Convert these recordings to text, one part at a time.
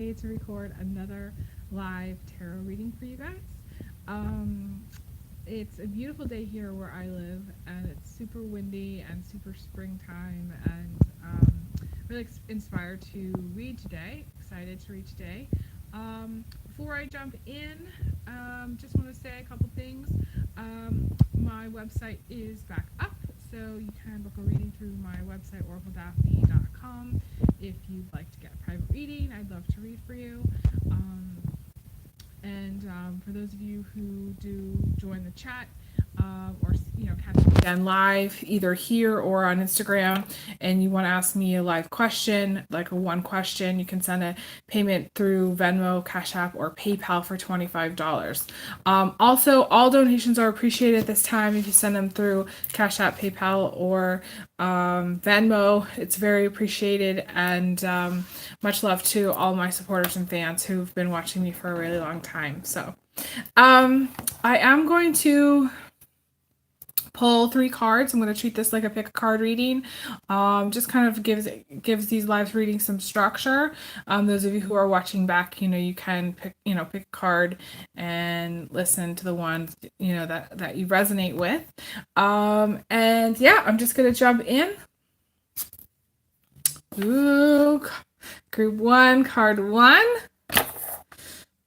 To record another live tarot reading for you guys. Um, it's a beautiful day here where I live, and it's super windy and super springtime, and really inspired to read today. Excited to read today. Before I jump in, just want to say a couple things. My website is back up, so you can book a reading through my website, oracledaphne.com. If you'd like to get a private reading, I'd love to read for you. And for those of you who do join the chat, or catch me again live either here or on Instagram, and you want to ask me a live question, like a one question, you can send a payment through Venmo, Cash App, or PayPal for $25. Also, all donations are appreciated at this time. If you send them through Cash App, PayPal, or Venmo, it's very appreciated, and much love to all my supporters and fans who've been watching me for a really long time. So I am going to pull 3 cards. I'm going to treat this like a pick a card reading. Just kind of gives these live readings some structure. Those of you who are watching back, you can pick a card and listen to the ones that you resonate with. And yeah, I'm just going to jump in. Ooh, group 1, card 1.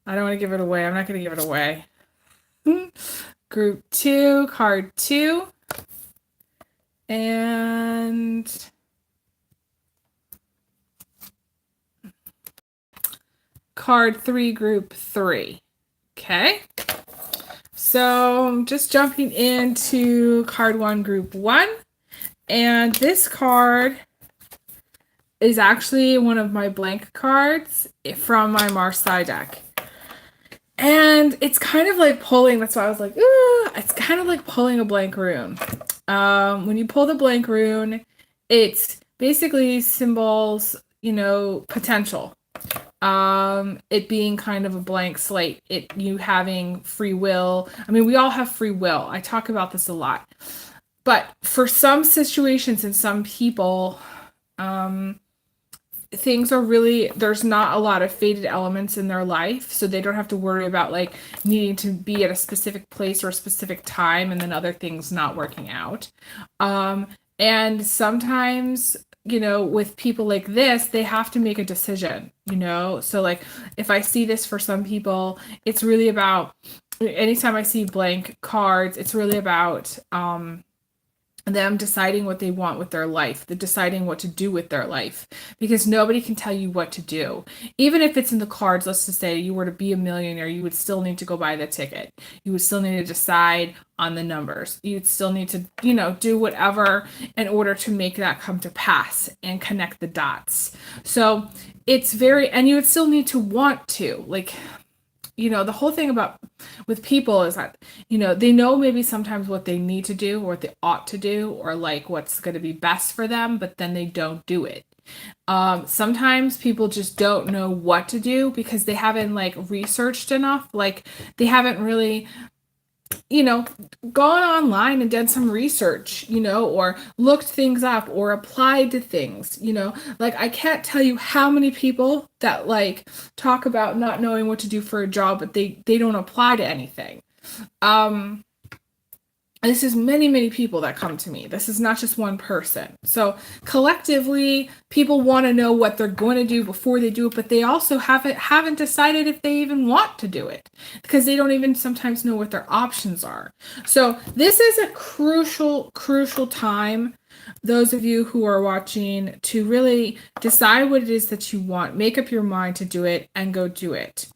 I don't want to give it away. I'm not going to give it away. Group 2, card 2. And card 3, group 3. Okay. So I'm just jumping into card 1, group 1. And this card is actually one of my blank cards from my Marseille deck. And it's kind of like pulling, that's why I was like, ooh, it's kind of like pulling a blank rune. When you pull the blank rune, it's basically symbols, potential. It being kind of a blank slate, you having free will. I mean, we all have free will. I talk about this a lot. But for some situations and some people, things are really, there's not a lot of fated elements in their life, so they don't have to worry about like needing to be at a specific place or a specific time and then other things not working out. And sometimes, with people like this, they have to make a decision, so like if I see this for some people, it's really about, anytime I see blank cards, it's really about them deciding what they want with their life, deciding what to do with their life, because nobody can tell you what to do. Even if it's in the cards, let's just say you were to be a millionaire, you would still need to go buy the ticket. You would still need to decide on the numbers. You'd still need to, do whatever in order to make that come to pass and connect the dots. So it's and you would still need to want to, like, the whole thing about with people is that, they know maybe sometimes what they need to do or what they ought to do or like what's going to be best for them, but then they don't do it. Sometimes people just don't know what to do because they haven't like researched enough. Like they haven't really, gone online and done some research, or looked things up or applied to things, like I can't tell you how many people that like talk about not knowing what to do for a job, but they don't apply to anything. This is many, many people that come to me. This is not just one person. So collectively, people want to know what they're going to do before they do it, but they also haven't decided if they even want to do it because they don't even sometimes know what their options are. So this is a crucial, crucial time, those of you who are watching, to really decide what it is that you want, make up your mind to do it and go do it.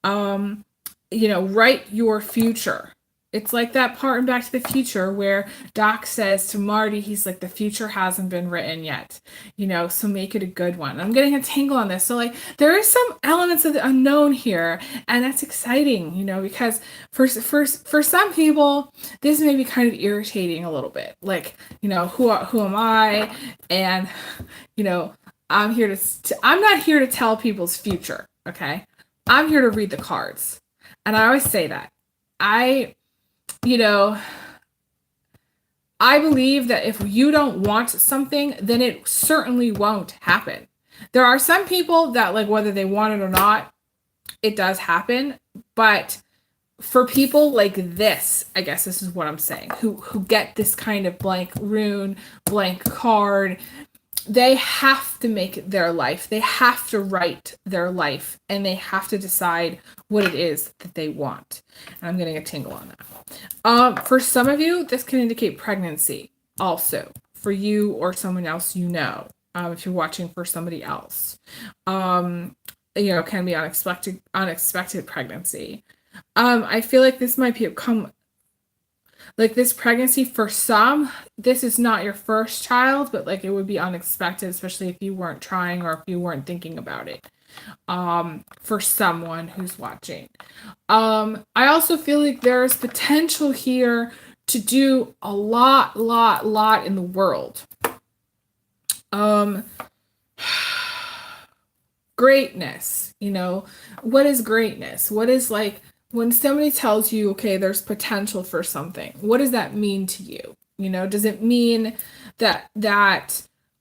Write your future. It's like that part in Back to the Future where Doc says to Marty, he's like, the future hasn't been written yet, so make it a good one. I'm getting a tingle on this. So like there is some elements of the unknown here, and that's exciting, because for some people, this may be kind of irritating a little bit. Like, who am I? And, I'm not here to tell people's future. Okay. I'm here to read the cards. And I always say that. I believe that if you don't want something, then it certainly won't happen. There are some people that, like, whether they want it or not, it does happen. But for people like this, I guess this is what I'm saying, who get this kind of blank rune, blank card, they have to make it their life. They have to write their life, and they have to decide what it is that they want. And I'm getting a tingle on that. For some of you, this can indicate pregnancy also, for you or someone else you know, if you're watching for somebody else. Can be unexpected pregnancy. I feel like this might become like this pregnancy for some. This is not your first child, but like it would be unexpected, especially if you weren't trying or if you weren't thinking about it. For someone who's watching. I also feel like there's potential here to do a lot in the world. Greatness, what is greatness? What is, like, when somebody tells you, okay, there's potential for something, what does that mean to you? Does it mean that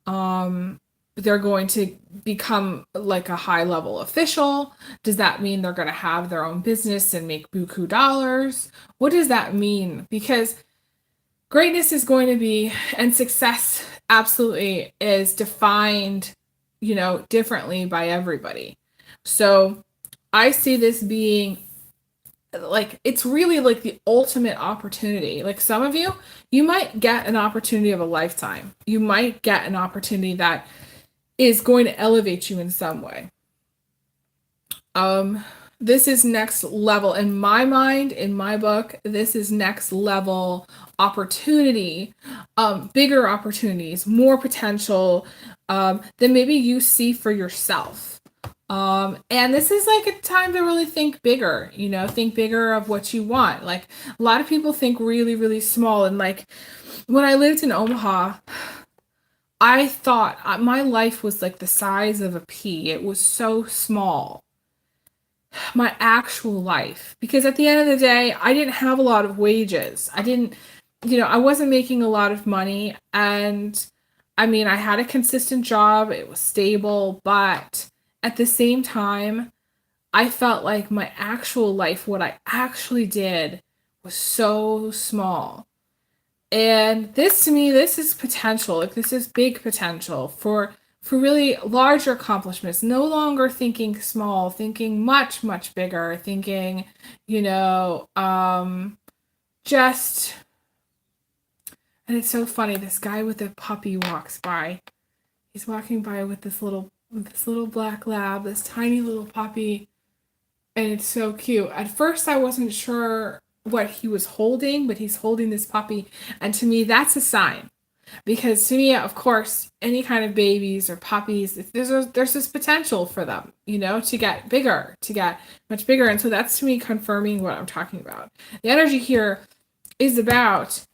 they're going to become like a high level official? Does that mean they're going to have their own business and make buku dollars? What does that mean? Because greatness is going to be, and success absolutely is defined, differently by everybody. So I see this being like, it's really like the ultimate opportunity. Like, some of you might get an opportunity of a lifetime. You might get an opportunity that is going to elevate you in some way. This is next level in my mind, in my book. This is next level opportunity, bigger opportunities, more potential than maybe you see for yourself. And this is like a time to really think bigger, think bigger of what you want. Like, a lot of people think really, really small. And like, when I lived in Omaha, I thought my life was like the size of a pea. It was so small. My actual life. Because at the end of the day, I didn't have a lot of wages. I wasn't making a lot of money. And I mean, I had a consistent job. It was stable. But at the same time, I felt like my actual life, what I actually did, was so small. And this, to me, this is potential. Like, this is big potential for really larger accomplishments. No longer thinking small, thinking much, much bigger, thinking, just, and it's so funny. This guy with the puppy walks by. He's walking by with this little black lab, this tiny little puppy, and it's so cute. At first, I wasn't sure what he was holding, but he's holding this puppy, and to me, that's a sign. Because to me, of course, any kind of babies or puppies, there's this potential for them, to get bigger, to get much bigger. And so that's, to me, confirming what I'm talking about. The energy here is about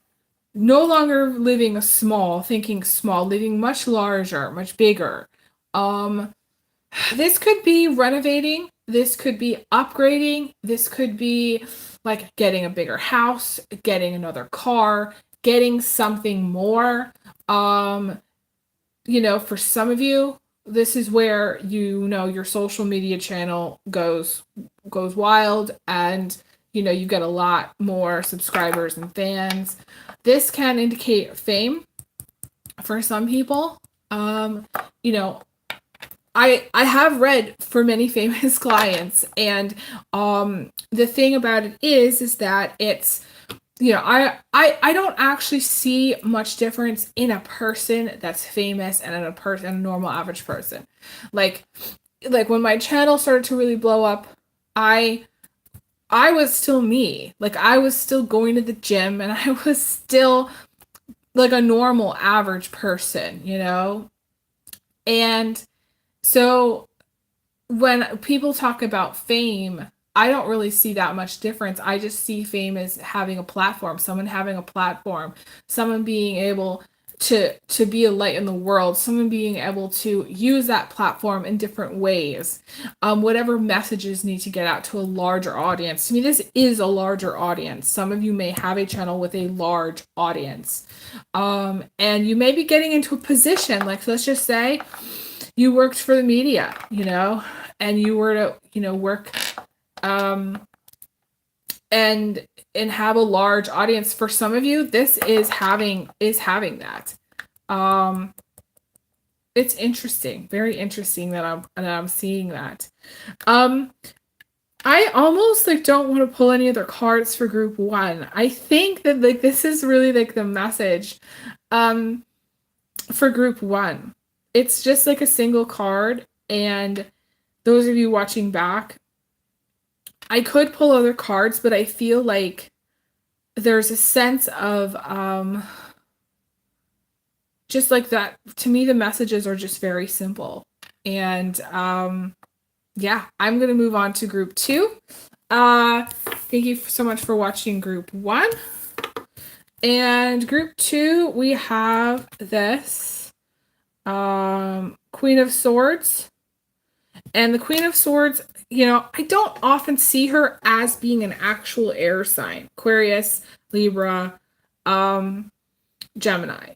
no longer living thinking small, living much larger, much bigger. This could be renovating. This could be upgrading. This could be like getting a bigger house, getting another car, getting something more. For some of you, this is where your social media channel goes wild, and you get a lot more subscribers and fans. This can indicate fame for some people. I have read for many famous clients, and the thing about it is that it's, I don't actually see much difference in a person that's famous and in a normal average person. Like when my channel started to really blow up, I was still me. Like, I was still going to the gym, and I was still like a normal average person, And so when people talk about fame, I don't really see that much difference. I just see fame as having a platform, someone having a platform, someone being able to be a light in the world, someone being able to use that platform in different ways, whatever messages need to get out to a larger audience. To me, this is a larger audience. Some of you may have a channel with a large audience, and you may be getting into a position, like, let's just say you worked for the media, you know, and you were to, you know, work and have a large audience. For some of you, this is having that. It's interesting, very interesting that I'm seeing that. I almost like don't want to pull any other cards for group 1. I think that like this is really like the message for group 1. It's just like a single card, and those of you watching back, I could pull other cards, but I feel like there's a sense of just like that. To me, the messages are just very simple. And yeah, I'm going to move on to group 2. Thank you so much for watching group 1. And group 2, we have this Queen of Swords. And the Queen of Swords, you know, I don't often see her as being an actual air sign. Aquarius, Libra, Gemini.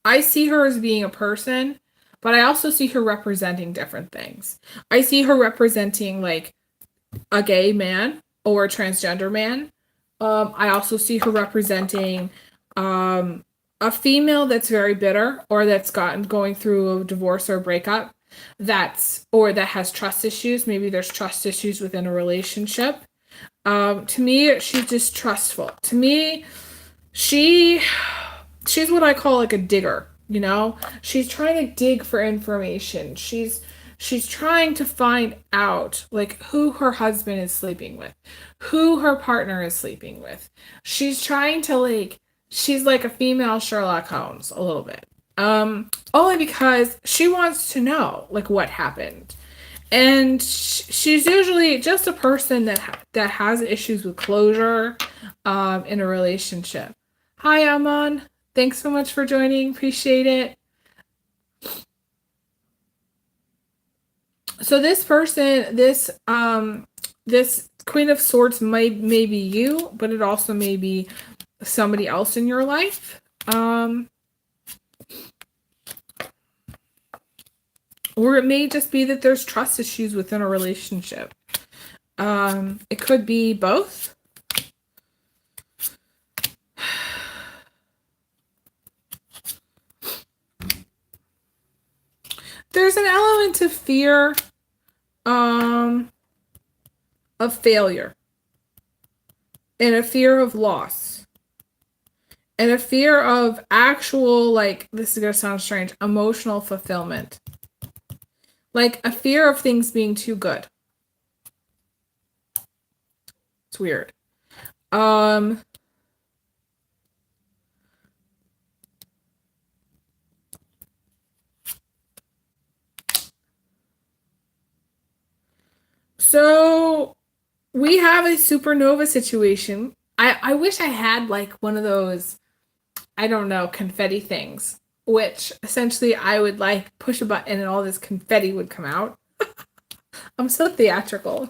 I see her as being a person, but I also see her representing different things. I see her representing like a gay man or a transgender man. I also see her representing a female that's very bitter, or that's going through a divorce or a breakup, or that has trust issues. Maybe there's trust issues within a relationship. To me, she's distrustful. To me, she's what I call like a digger, you know? She's trying to dig for information. She's trying to find out like who her husband is sleeping with, who her partner is sleeping with. She's trying to she's like a female Sherlock Holmes a little bit. Only because she wants to know like what happened. And she's usually just a person that has issues with closure in a relationship. Hi, Amon. Thanks so much for joining. Appreciate it. So this person, this Queen of Swords may be you, but it also may be somebody else in your life. Or it may just be that there's trust issues within a relationship. It could be both. There's an element of fear of failure, and a fear of loss, and a fear of actual, like, this is going to sound strange, emotional fulfillment. Like a fear of things being too good. It's weird. So we have a supernova situation. I wish I had like one of those, I don't know, confetti things, which essentially I would like push a button and all this confetti would come out. I'm so theatrical.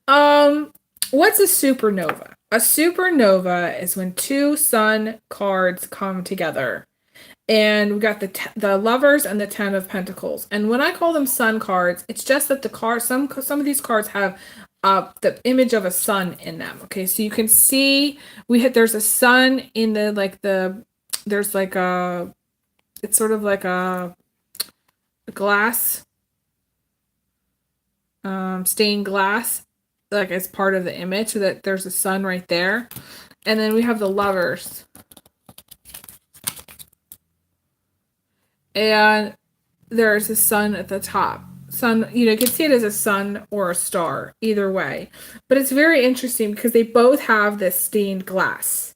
What's a supernova? A supernova is when two sun cards come together. And we got the Lovers and the Ten of Pentacles. And when I call them sun cards, it's just that the cards, some of these cards have the image of a sun in them. Okay, so you can see there's a sun in there's like it's sort of like a glass, stained glass, like as part of the image, so that there's a sun right there. And then we have the Lovers. And there's a sun at the top. Sun, you can see it as a sun or a star, either way. But it's very interesting because they both have this stained glass.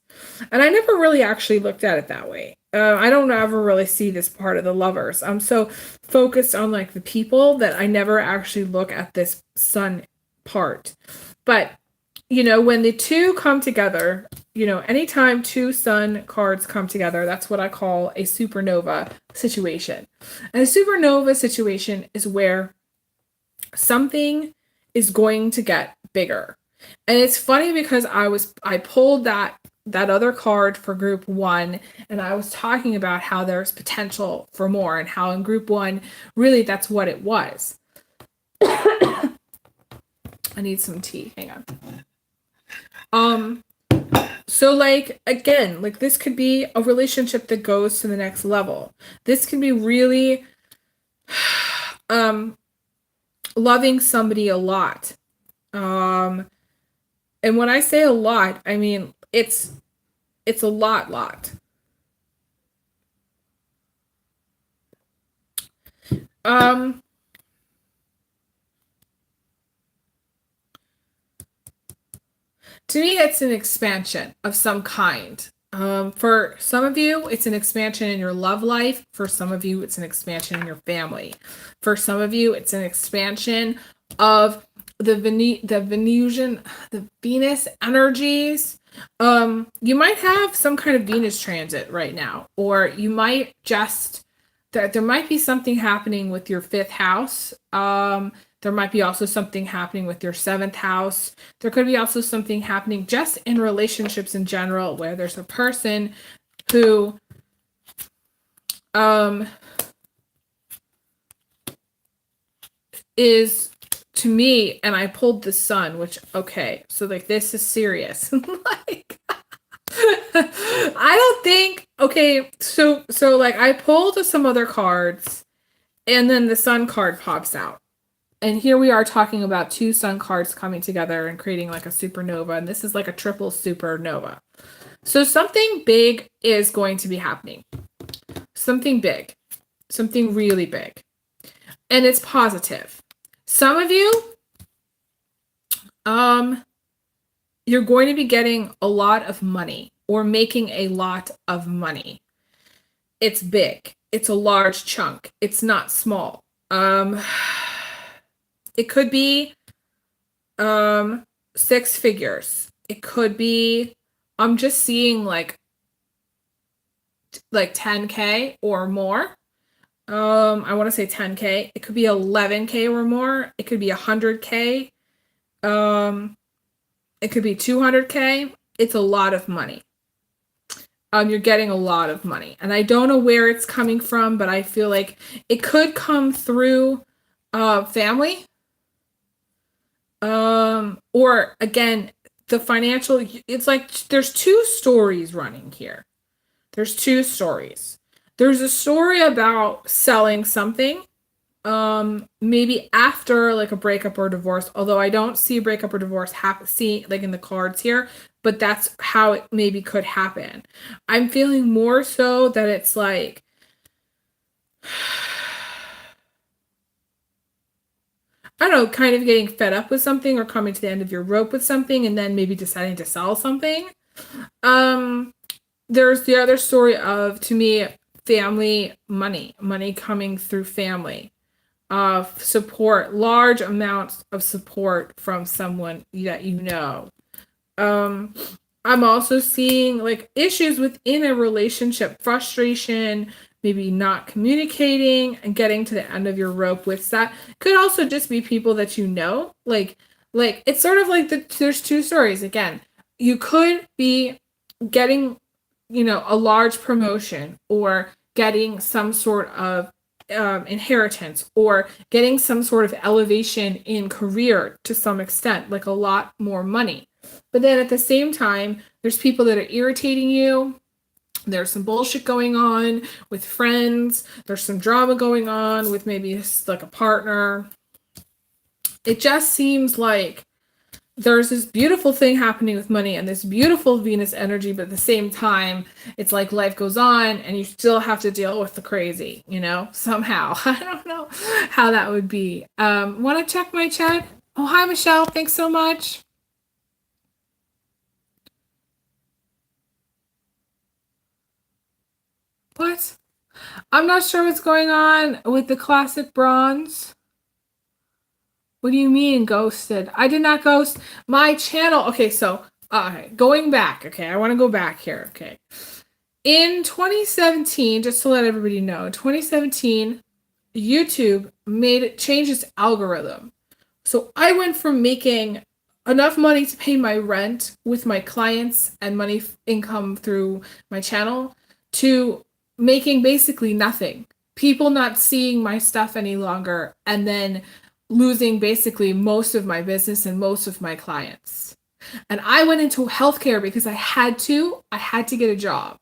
And I never really actually looked at it that way. I don't ever really see this part of the Lovers. I'm so focused on like the people that I never actually look at this sun part. But, when the two come together, anytime two sun cards come together, that's what I call a supernova situation. And a supernova situation is where something is going to get bigger. And it's funny because I pulled that that other card for group 1, and I was talking about how there's potential for more and how in group 1, really that's what it was. I need some tea. Hang on. So like, again, like this could be a relationship that goes to the next level. This can be really loving somebody a lot. And when I say a lot, I mean it's a lot. To me, it's an expansion of some kind. For some of you, it's an expansion in your love life. For some of you, it's an expansion in your family. For some of you, it's an expansion of the Venus energies. You might have some kind of Venus transit right now, or you might just that there might be something happening with your 5th house. There might be also something happening with your 7th house. There could be also something happening just in relationships in general, where there's a person who is, to me, and I pulled the Sun, which, okay, so like this is serious. Like, I don't think, okay, so like I pulled some other cards and then the Sun card pops out. And here we are talking about 2 Sun cards coming together and creating like a supernova. And this is like a triple supernova. So something big is going to be happening. Something big. Something really big. And it's positive. Some of you, you're going to be getting a lot of money or making a lot of money. It's big. It's a large chunk. It's not small. It could be 6 figures. It could be, I'm just seeing like 10K or more. I want to say 10K. It could be 11K or more. It could be 100K. It could be 200K. It's a lot of money. You're getting a lot of money. And I don't know where it's coming from, but I feel like it could come through family. Or again, the financial, it's like there's 2 stories running here. There's 2 stories. There's a story about selling something, maybe after like a breakup or divorce, although I don't see a breakup or divorce see like in the cards here, but that's how it maybe could happen. I'm feeling more so that it's like, I don't know, kind of getting fed up with something or coming to the end of your rope with something and then maybe deciding to sell something. There's the other story of, to me, family money coming through family, support, large amounts of support from someone that you know. I'm also seeing like issues within a relationship, frustration, maybe not communicating and getting to the end of your rope with that. Could also just be people that you know. Like it's sort of like there's 2 stories. Again, you could be getting, a large promotion or getting some sort of inheritance or getting some sort of elevation in career to some extent, like a lot more money. But then at the same time, there's people that are irritating you. There's some bullshit going on with friends. There's some drama going on with maybe like a partner. It just seems like there's this beautiful thing happening with money and this beautiful Venus energy, but at the same time, it's like life goes on and you still have to deal with the crazy, somehow. I don't know how that would be. Want to check my chat? Oh, hi, Michelle. Thanks so much. What? I'm not sure what's going on with the classic bronze. What do you mean ghosted? I did not ghost my channel. Okay, so going back. Okay, I want to go back here. Okay. In 2017, just to let everybody know, 2017, YouTube changed its algorithm. So I went from making enough money to pay my rent with my clients and money income through my channel to making basically nothing. People not seeing my stuff any longer and then losing basically most of my business and most of my clients. And I went into healthcare because I had to. I had to get a job.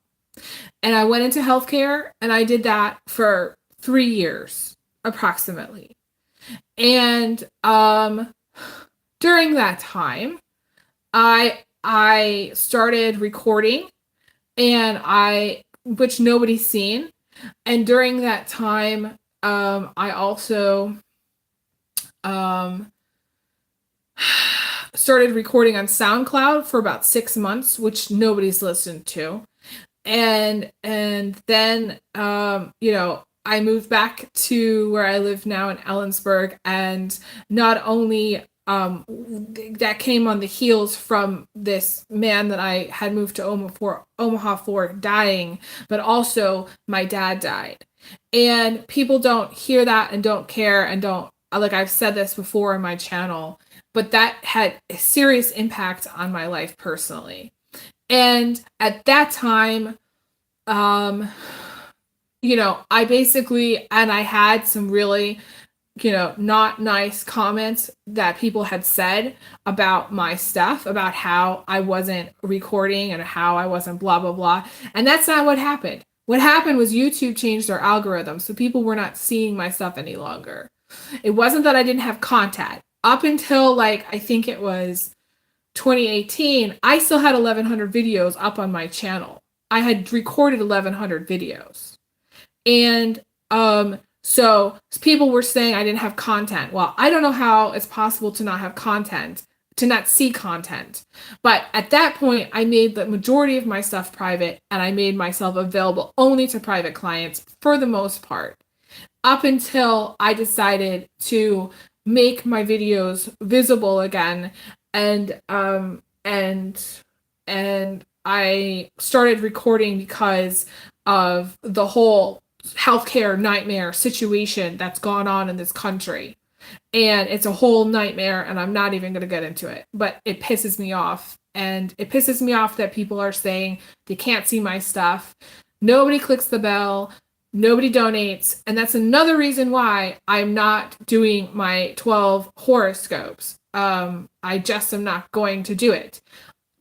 And I went into healthcare and I did that for 3 years approximately. And during that time, I started recording and which nobody's seen. And during that time, I also started recording on SoundCloud for about 6 months, which nobody's listened to. And then I moved back to where I live now in Ellensburg, and not only that came on the heels from this man that I had moved to Omaha for dying, but also my dad died. And people don't hear that and don't care and don't, like I've said this before in my channel, but that had a serious impact on my life personally. And at that time, I had some really, not nice comments that people had said about my stuff, about how I wasn't recording and how I wasn't blah, blah, blah. And that's not what happened. What happened was YouTube changed their algorithm, so people were not seeing my stuff any longer. It wasn't that I didn't have content. Up until I think it was 2018, I still had 1,100 videos up on my channel. I had recorded 1,100 videos. And so people were saying I didn't have content. Well, I don't know how it's possible to not have content, to not see content. But at that point, I made the majority of my stuff private, and I made myself available only to private clients for the most part, up until I decided to make my videos visible again. And I started recording because of the whole healthcare nightmare situation that's gone on in this country. And it's a whole nightmare, and I'm not even going to get into it, but it pisses me off. And it pisses me off that people are saying they can't see my stuff. Nobody clicks the bell. Nobody donates. And that's another reason why I'm not doing my 12 horoscopes. I just am not going to do it.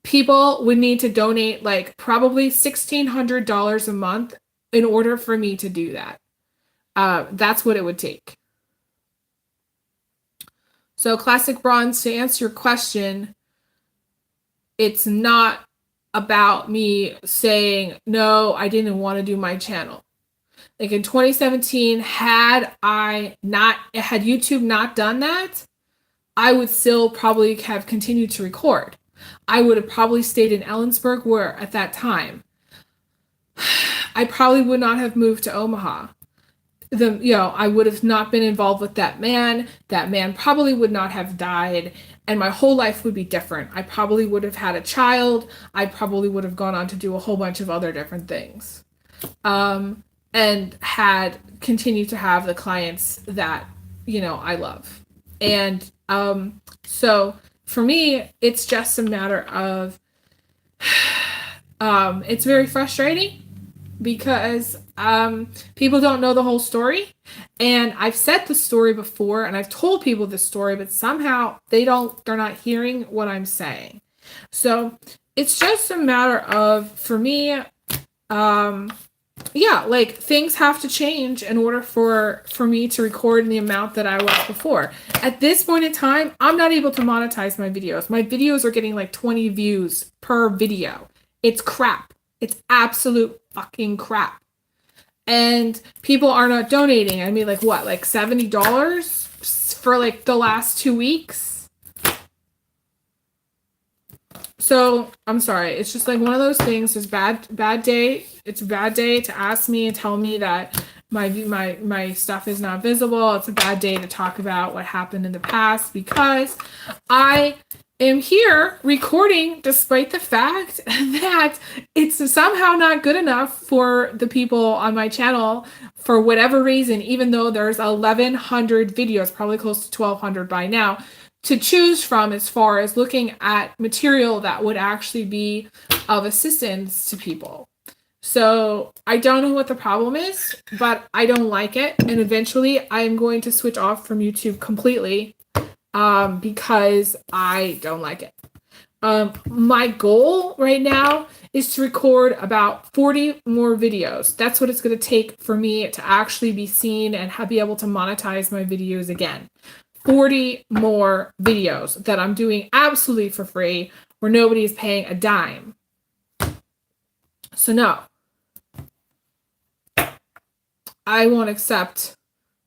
People would need to donate probably $1,600 a month in order for me to do that. That's what it would take. So Classic Bronze, to answer your question, it's not about me saying, no, I didn't want to do my channel. In 2017, had YouTube not done that, I would still probably have continued to record. I would have probably stayed in Ellensburg, where at that time, I probably would not have moved to Omaha. I would have not been involved with that man. That man probably would not have died, and my whole life would be different. I probably would have had a child. I probably would have gone on to do a whole bunch of other different things. And had continued to have the clients that, I love. And so for me, it's just a matter of, it's very frustrating because people don't know the whole story. And I've said the story before, and I've told people the story, but somehow they're not hearing what I'm saying. So it's just a matter of, for me, things have to change in order for me to record in the amount that I was before. At this point in time, I'm not able to monetize my videos. My videos are getting 20 views per video. It's crap. It's absolute fucking crap. And people are not donating. I mean, $70 for the last 2 weeks? So I'm sorry. It's just one of those things. It's bad day. It's a bad day to ask me and tell me that my stuff is not visible. It's a bad day to talk about what happened in the past, because I am here recording despite the fact that it's somehow not good enough for the people on my channel for whatever reason, even though there's 1,100 videos, probably close to 1,200 by now. to choose from as far as looking at material that would actually be of assistance to people. So I don't know what the problem is, but I don't like it. And eventually I'm going to switch off from YouTube completely because I don't like it. My goal right now is to record about 40 more videos. That's what it's going to take for me to actually be seen and be able to monetize my videos again. 40 more videos that I'm doing absolutely for free where nobody is paying a dime. So no, I won't accept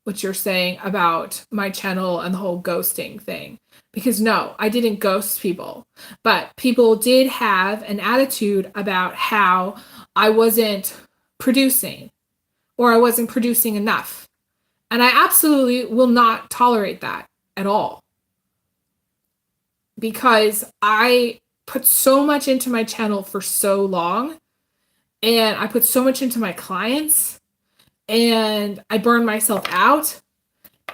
what you're saying about my channel and the whole ghosting thing. Because no, I didn't ghost people. But people did have an attitude about how I wasn't producing or I wasn't producing enough. And I absolutely will not tolerate that at all. Because I put so much into my channel for so long, and I put so much into my clients, and I burned myself out.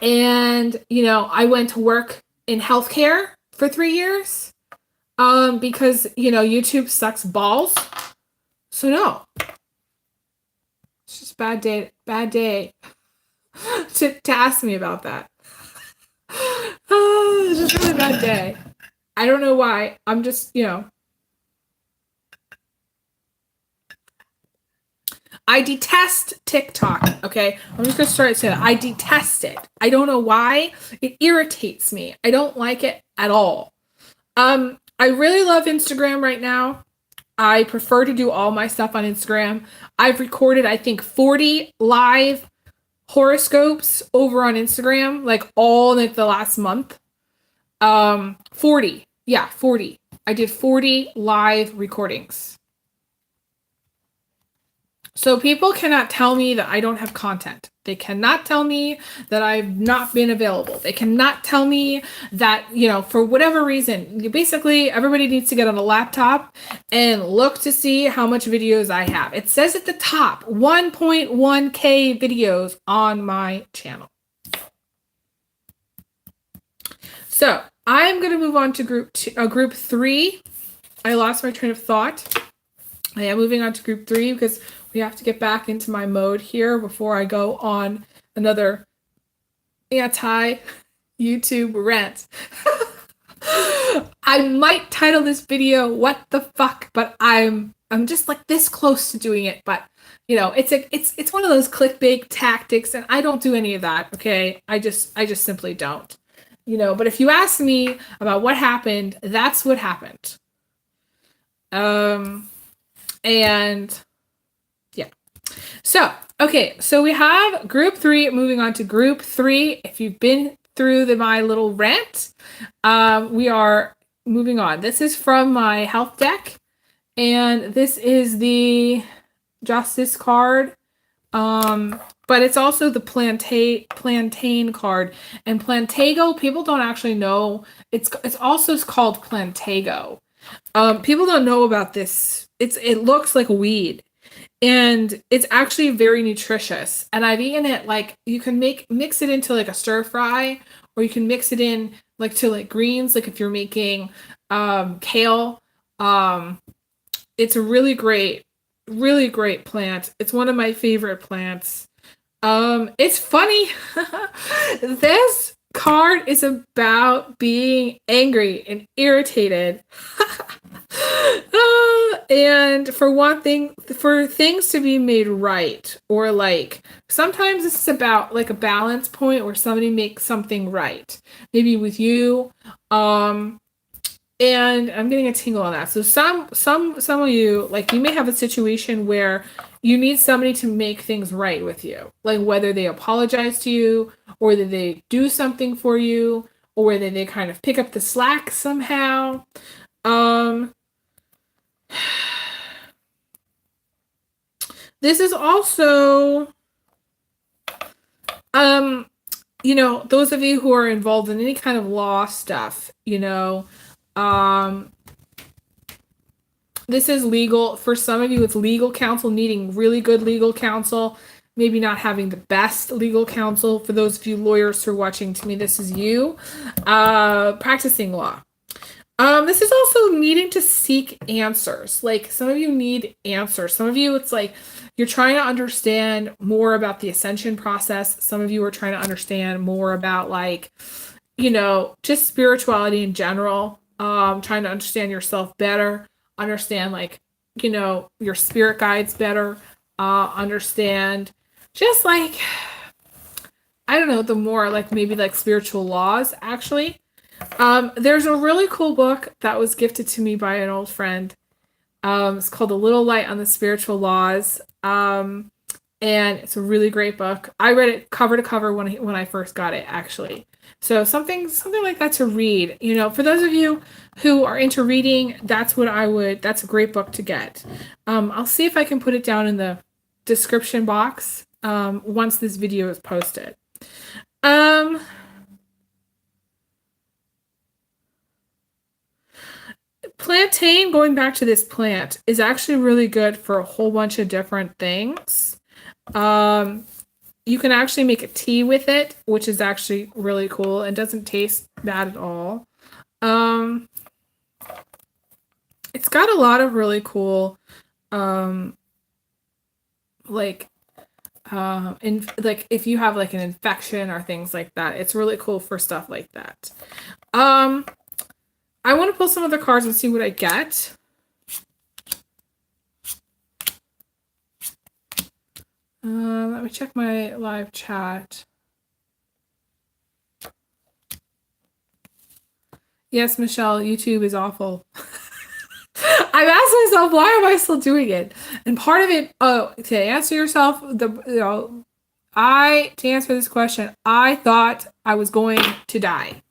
And, you know, I went to work in healthcare for 3 years because, you know, YouTube sucks balls. So no, it's just bad day to ask me about that. It's just a really bad day. I don't know why. I'm just, you know, I detest TikTok, okay? I'm just gonna start saying that. I detest it. I don't know why. It irritates me. I don't like it at all. I really love Instagram right now. I prefer to do all my stuff on Instagram. I've recorded, I think, 40 live horoscopes over on Instagram, like all like the last month. 40. Yeah, 40. I did 40 live recordings. So people cannot tell me that I don't have content. They cannot tell me that I've not been available. They cannot tell me that, you know, for whatever reason, basically everybody needs to get on a laptop and look to see how much videos I have. It says at the top, 1.1K videos on my channel. So I'm going to move on to group 3. I lost my train of thought. I am moving on to group 3 because we have to get back into my mode here before I go on another anti-YouTube rant. I might title this video "What the fuck," but I'm just like this close to doing it. But you know, it's one of those clickbait tactics, and I don't do any of that. Okay, I just simply don't. You know, but if you ask me about what happened, that's what happened. And yeah. So, okay, so we have group 3, moving on to group 3. If you've been through my little rant, we are moving on. This is from my health deck, and this is the Justice card. But it's also the plantain card. And Plantago, people don't actually know. It's also called Plantago. People don't know about this. It looks like a weed. And it's actually very nutritious. And I've eaten it, like, you can mix it into like a stir fry, or you can mix it in like to like greens, like if you're making kale. It's a really great plant. It's one of my favorite plants. It's funny. This card is about being angry and irritated. And for one thing, for things to be made right, or like sometimes this is about like a balance point where somebody makes something right, maybe with you. And I'm getting a tingle on that. So some of you, like, you may have a situation where you need somebody to make things right with you, like whether they apologize to you, or that they do something for you, or whether they kind of pick up the slack somehow. This is also, you know, those of you who are involved in any kind of law stuff, you know, this is legal. For some of you, it's legal counsel, needing really good legal counsel. maybe not having the best legal counsel. For those of you lawyers who are watching, to me, this is you practicing law. This is also needing to seek answers. Like some of you need answers. Some of you, it's like you're trying to understand more about the ascension process. Some of you are trying to understand more about like, just spirituality in general. Trying to understand yourself better, understand like, your spirit guides better, understand just like, I don't know, the more like maybe like spiritual laws actually. There's a really cool book that was gifted to me by an old friend. It's called A Little Light on the Spiritual Laws. And it's a really great book. I read it cover to cover when I first got it, actually. So something like that to read. For those of you who are into reading, that's a great book to get. I'll see if I can put it down in the description box once this video is posted. Plantain, going back to this plant, is actually really good for a whole bunch of different things. You can actually make a tea with it, which is actually really cool and doesn't taste bad at all. It's got a lot of really cool, like if you have like an infection or things like that, it's really cool for stuff like that. I want to pull some other cards and see what I get. Let me check my live chat. Yes, Michelle, YouTube is awful. I've asked myself, why am I still doing it? And part of it, to answer yourself, to answer this question, I thought I was going to die.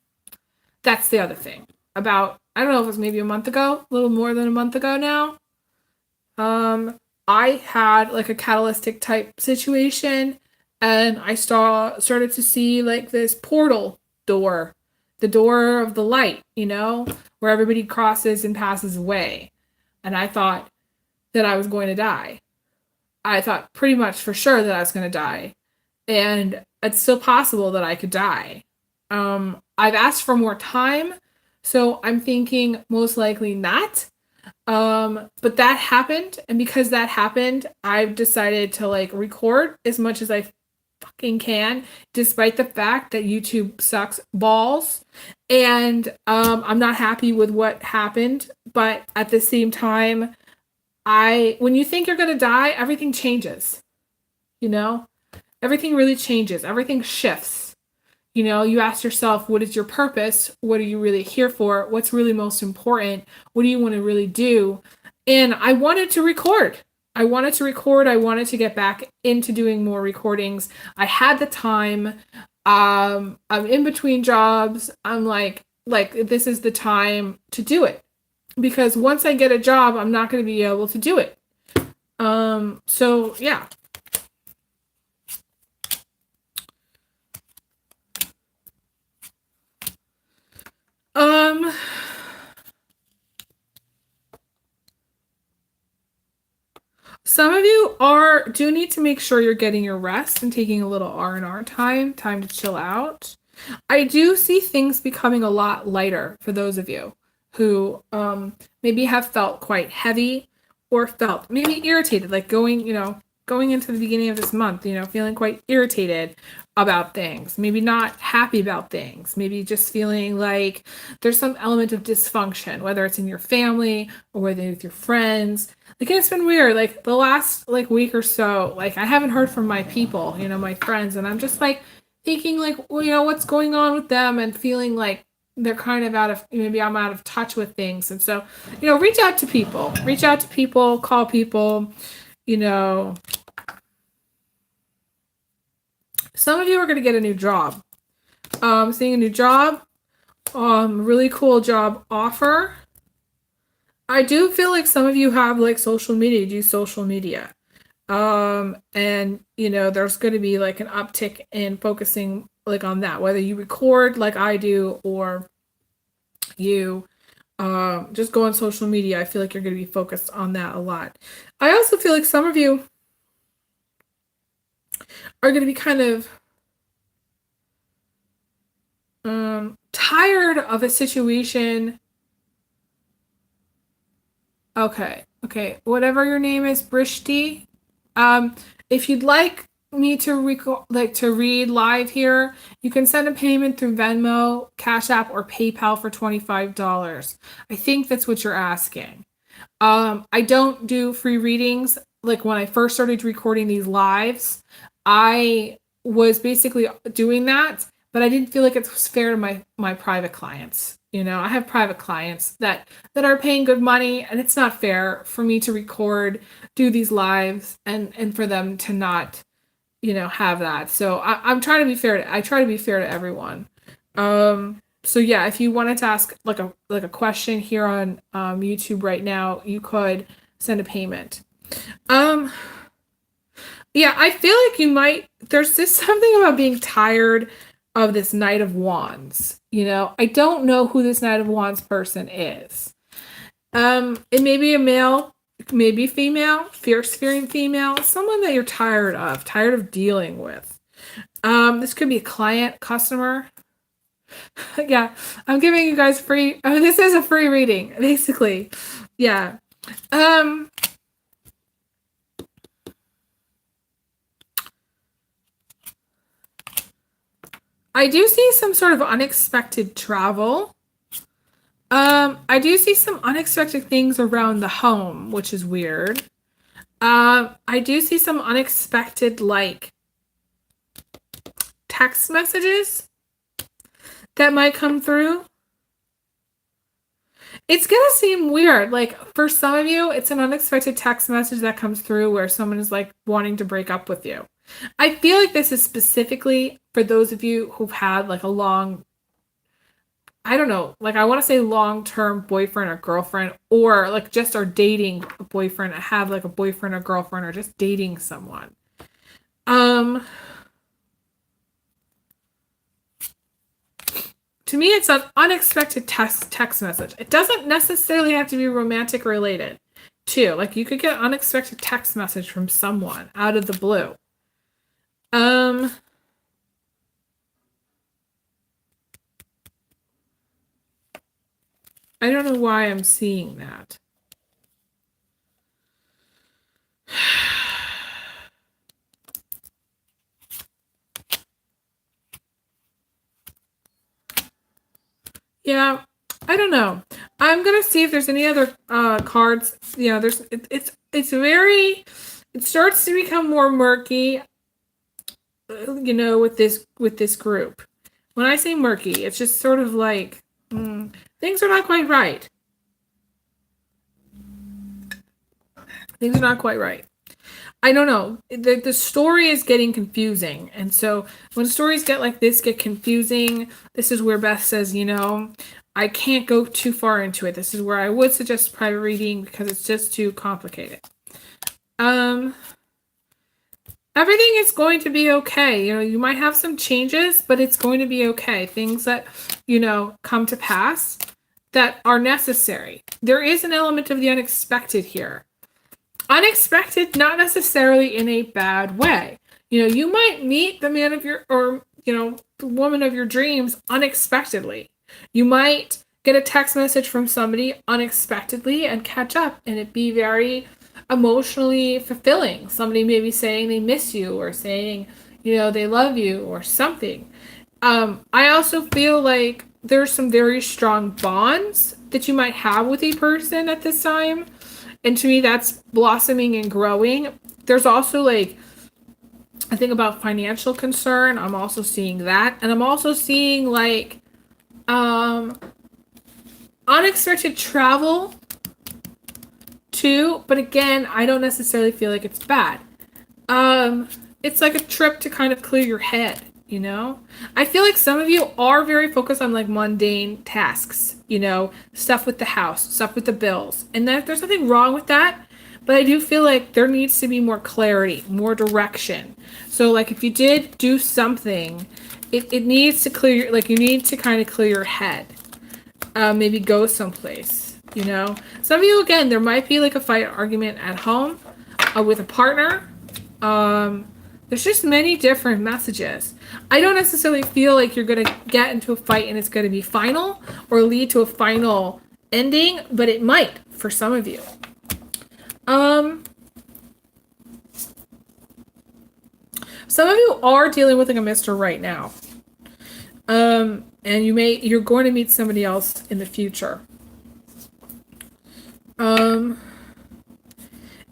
That's the other thing. About, I don't know if it was maybe a month ago, a little more than a month ago now. I had like a catalytic type situation, and I started to see like this portal door, the door of the light, where everybody crosses and passes away. And I thought that I was going to die. I thought pretty much for sure that I was going to die. And it's still possible that I could die. I've asked for more time, so I'm thinking most likely not. But that happened, and because that happened, I've decided to like record as much as I fucking can, despite the fact that YouTube sucks balls. And I'm not happy with what happened, but at the same time, when you think you're gonna die, everything changes. Everything really changes. Everything shifts. You ask yourself, what is your purpose? What are you really here for? What's really most important? What do you want to really do? And I wanted to record. I wanted to get back into doing more recordings. I had the time. I'm in between jobs. I'm like this is the time to do it. Because once I get a job, I'm not going to be able to do it. So yeah. Some of you do need to make sure you're getting your rest and taking a little R&R time to chill out. I do see things becoming a lot lighter for those of you who maybe have felt quite heavy or felt maybe irritated, like going into the beginning of this month, feeling quite irritated about things, maybe not happy about things, maybe just feeling like there's some element of dysfunction, whether it's in your family or whether it's with your friends. Like, it's been weird, like the last like week or so, like I haven't heard from my people, my friends, and I'm just like thinking like, what's going on with them, and feeling like they're kind of maybe I'm out of touch with things. And so, reach out to people, call people, some of you are going to get a new job. Seeing a new job, really cool job offer. I do feel like some of you have like social media, do social media. And there's going to be like an uptick in focusing like on that, whether you record like I do or you just go on social media. I feel like you're going to be focused on that a lot. I also feel like some of you are going to be kind of tired of a situation. Okay, okay. Whatever your name is, Brishti. Um, if you'd like me to to read live here, you can send a payment through Venmo, Cash App, or PayPal for $25. I think that's what you're asking. I don't do free readings. Like when I first started recording these lives, I was basically doing that, but I didn't feel like it was fair to my private clients. You know, I have private clients that are paying good money, and it's not fair for me to record, do these lives, and for them to not, have that. So I'm trying to be fair. I try to be fair to everyone. So yeah, if you wanted to ask like a question here on YouTube right now, you could send a payment. Um, yeah, I feel like you might. There's just something about being tired of this Knight of Wands. I don't know who this Knight of Wands person is. It may be a male, maybe female, fierce-fearing female, someone that you're tired of dealing with. This could be a client, customer. Yeah, I'm giving you guys free. I mean, this is a free reading, basically. Yeah. I do see some sort of unexpected travel. I do see some unexpected things around the home, which is weird. I do see some unexpected, like, text messages that might come through. It's gonna seem weird. Like, for some of you, it's an unexpected text message that comes through where someone is, like, wanting to break up with you. I feel like this is specifically for those of you who've had, like, a long, I don't know, like, I want to say long-term boyfriend or girlfriend, or, like, just are dating a boyfriend, have, like, a boyfriend or girlfriend, or just dating someone. To me, it's an unexpected text message. It doesn't necessarily have to be romantic related, too. Like, you could get an unexpected text message from someone out of the blue. I don't know why I'm seeing that. Yeah, I don't know. I'm gonna see if there's any other cards. It starts to become more murky. With this group. When I say murky, it's just sort of like things are not quite right. Things are not quite right. I don't know. The story is getting confusing. And so when stories get confusing, this is where Beth says, I can't go too far into it. This is where I would suggest private reading because it's just too complicated. Everything is going to be okay. You might have some changes, but it's going to be okay. Things that, come to pass that are necessary. There is an element of the unexpected here. Unexpected, not necessarily in a bad way. You might meet the man of the woman of your dreams unexpectedly. You might get a text message from somebody unexpectedly and catch up, and it be very emotionally fulfilling. Somebody may be saying they miss you, or saying, they love you, or something. I also feel like there's some very strong bonds that you might have with a person at this time. And to me, that's blossoming and growing. There's also, I think about financial concern. I'm also seeing that. And I'm also seeing, unexpected travel, too. But again, I don't necessarily feel like it's bad. It's like a trip to kind of clear your head, I feel like some of you are very focused on, mundane tasks, stuff with the house, stuff with the bills. And there's nothing wrong with that. But I do feel like there needs to be more clarity, more direction. So, if you did do something, it needs to clear, you need to kind of clear your head. Maybe go someplace, Some of you, again, there might be, a fight argument at home with a partner. There's just many different messages. I don't necessarily feel like you're going to get into a fight and it's going to be final or lead to a final ending, but it might for some of you. Some of you are dealing with like a Mr. right now. And you're going to meet somebody else in the future.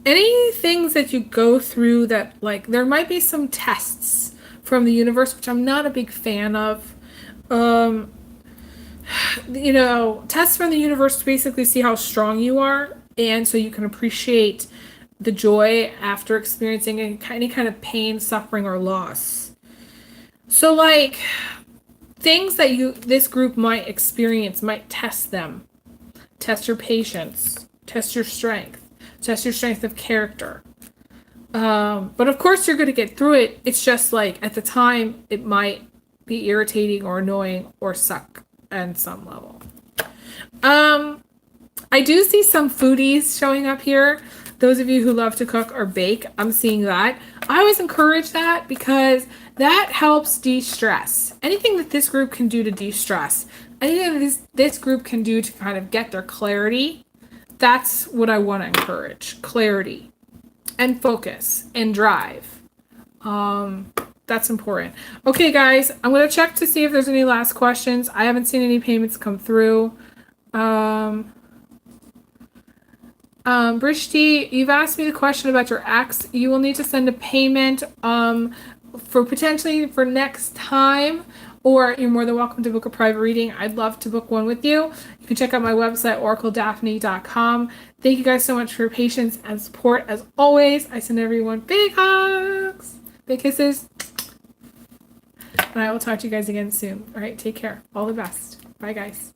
Any things that you go through that, like, there might be some tests from the universe, which I'm not a big fan of. You know, tests from the universe to basically see how strong you are, and so you can appreciate the joy after experiencing any kind of pain, suffering, or loss. So, like, things that this group might experience might test them. Test your patience. Test your strength. Test your strength of character. But of course you're going to get through it. It's just like at the time it might be irritating or annoying or suck at some level. I do see some foodies showing up here. Those of you who love to cook or bake, I'm seeing that. I always encourage that because that helps de-stress. Anything that this group can do to de-stress, anything that this group can do to kind of get their clarity, that's what I want to encourage. Clarity and focus and drive. That's important. Okay, guys, I'm going to check to see if there's any last questions. I haven't seen any payments come through. Brishti, you've asked me the question about your ex. You will need to send a payment for potentially for next time, or you're more than welcome to book a private reading. I'd love to book one with you. You can check out my website, oracledaphne.com. Thank you guys so much for your patience and support. As always, I send everyone big hugs, big kisses, and I will talk to you guys again soon. All right, take care. All the best. Bye, guys.